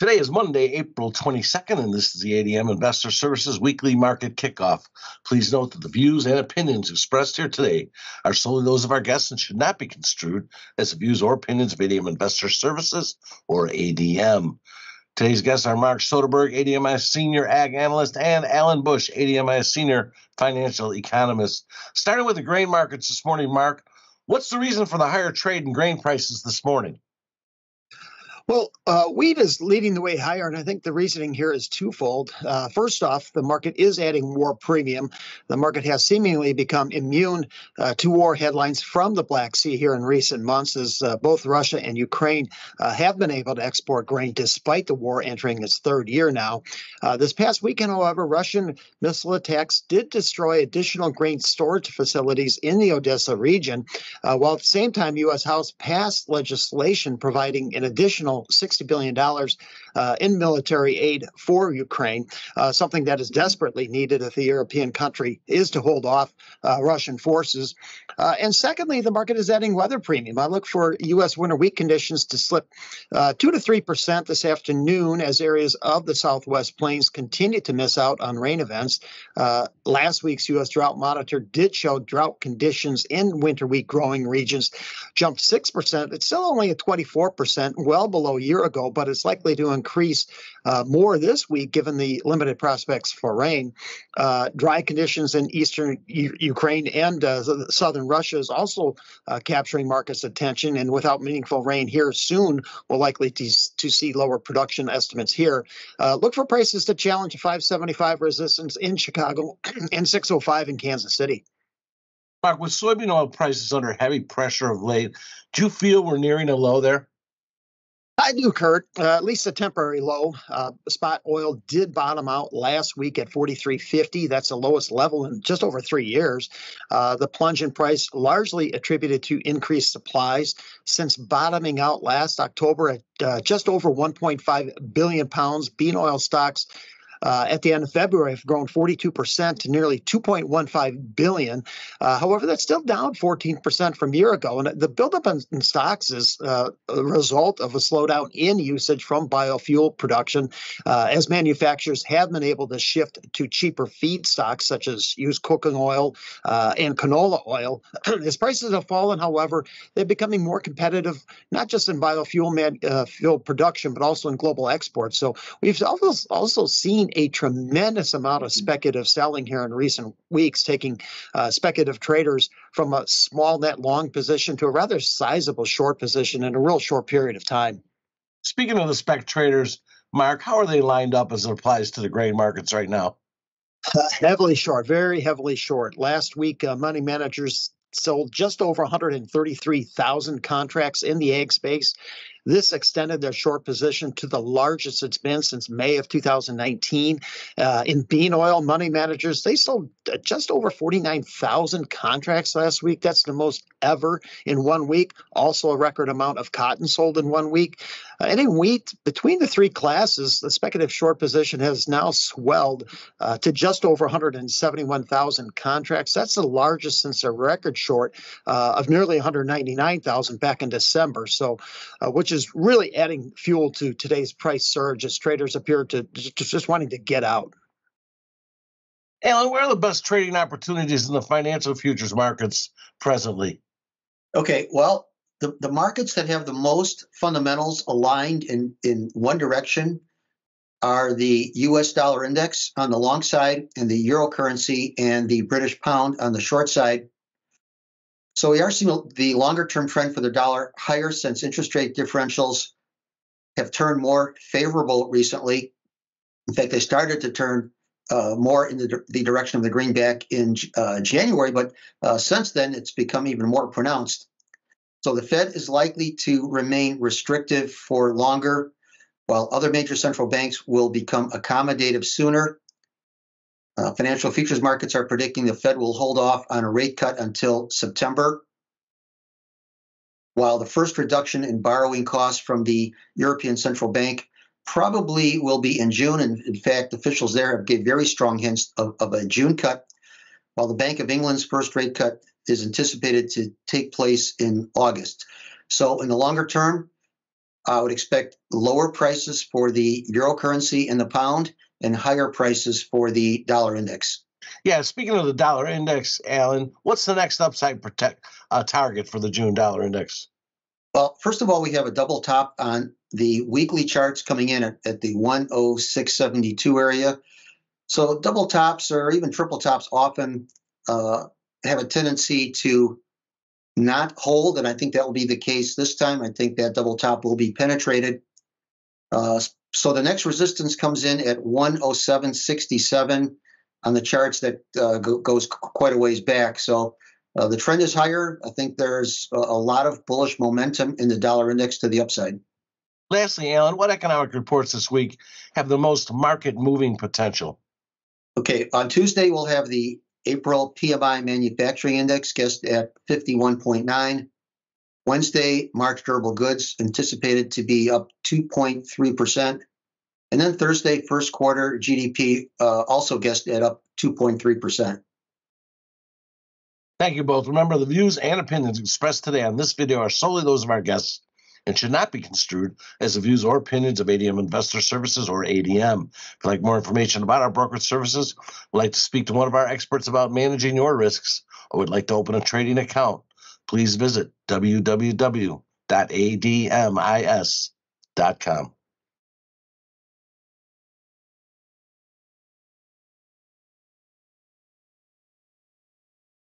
Today is Monday, April 22nd, and this is the ADM Investor Services Weekly Market Kickoff. Please note that the views and opinions expressed here today are solely those of our guests and should not be construed as the views or opinions of ADM Investor Services or ADM. Today's guests are Mark Soderberg, ADMIS Senior Ag Analyst, and Alan Bush, ADMIS Senior Financial Economist. Starting with the grain markets this morning, Mark, what's the reason for the higher trade in grain prices this morning? Well, wheat is leading the way higher, and I think the reasoning here is twofold. First off, the market is adding war premium. The market has seemingly become immune to war headlines from the Black Sea here in recent months, as both Russia and Ukraine have been able to export grain despite the war entering its third year now. This past weekend, however, Russian missile attacks did destroy additional grain storage facilities in the Odessa region, while at the same time, U.S. House passed legislation providing an additional $60 billion in military aid for Ukraine, something that is desperately needed if the European country is to hold off Russian forces. And secondly, the market is adding weather premium. I look for U.S. winter wheat conditions to slip 2 to 3% this afternoon as areas of the Southwest Plains continue to miss out on rain events. Last week's U.S. Drought Monitor did show drought conditions in winter wheat growing regions jumped 6%. It's still only at 24%, well below a year ago, but it's likely to increase more this week given the limited prospects for rain. Dry conditions in eastern Ukraine and southern Russia is also capturing markets' attention, and without meaningful rain here soon, we're likely to see lower production estimates here. Look for prices to challenge 575 resistance in Chicago and 605 in Kansas City. Mark, with soybean oil prices under heavy pressure of late, do you feel we're nearing a low there? I do, Kurt. At least a temporary low. Spot oil did bottom out last week at $43.50. That's the lowest level in just over 3 years. The plunge in price largely attributed to increased supplies since bottoming out last October at just over 1.5 billion pounds. Bean oil stocks at the end of February have grown 42% to nearly 2.15 billion. However, that's still down 14% from a year ago. And the buildup in stocks is a result of a slowdown in usage from biofuel production, as manufacturers have been able to shift to cheaper feedstocks such as used cooking oil and canola oil. As prices have fallen, however, they're becoming more competitive, not just in biofuel fuel production, but also in global exports. So we've also seen a tremendous amount of speculative selling here in recent weeks, taking speculative traders from a small net long position to a rather sizable short position in a real short period of time. Speaking of the spec traders, Mark, how are they lined up as it applies to the grain markets right now? Heavily short, very heavily short. Last week, money managers sold just over 133,000 contracts in the ag space. This extended their short position to the largest it's been since May of 2019. In bean oil, money managers, they sold just over 49,000 contracts last week. That's the most ever in 1 week. Also a record amount of cotton sold in 1 week. And in wheat, between the three classes, the speculative short position has now swelled to just over 171,000 contracts. That's the largest since a record short of nearly 199,000 back in December. So, which is really adding fuel to today's price surge as traders appear to just wanting to get out. Alan, where are the best trading opportunities in the financial futures markets presently? Okay, well, the markets that have the most fundamentals aligned in one direction are the U.S. dollar index on the long side and the euro currency and the British pound on the short side. So we are seeing the longer-term trend for the dollar higher since interest rate differentials have turned more favorable recently. In fact, they started to turn more in the direction of the greenback in January, but since then it's become even more pronounced. So the Fed is likely to remain restrictive for longer, while other major central banks will become accommodative sooner. Financial futures markets are predicting the Fed will hold off on a rate cut until September, while the first reduction in borrowing costs from the European Central Bank probably will be in June. And in fact, officials there have gave very strong hints of a June cut, while the Bank of England's first rate cut is anticipated to take place in August. So in the longer term, I would expect lower prices for the euro currency and the pound and higher prices for the dollar index. Yeah, speaking of the dollar index, Alan, what's the next upside target for the June dollar index? Well, first of all, we have a double top on the weekly charts coming in at the 106.72 area. So double tops or even triple tops often have a tendency to not hold, and I think that will be the case this time. I think that double top will be penetrated. So the next resistance comes in at 107.67 on the charts that goes quite a ways back. So the trend is higher. I think there's a lot of bullish momentum in the dollar index to the upside. Lastly, Alan, what economic reports this week have the most market-moving potential? Okay, on Tuesday, we'll have the April PMI manufacturing index guessed at 51.9. Wednesday, March durable goods anticipated to be up 2.3%. And then Thursday, first quarter GDP also guessed at up 2.3%. Thank you both. Remember, the views and opinions expressed today on this video are solely those of our guests and should not be construed as the views or opinions of ADM Investor Services or ADM. If you'd like more information about our brokerage services, would like to speak to one of our experts about managing your risks, or would like to open a trading account, please visit www.admis.com.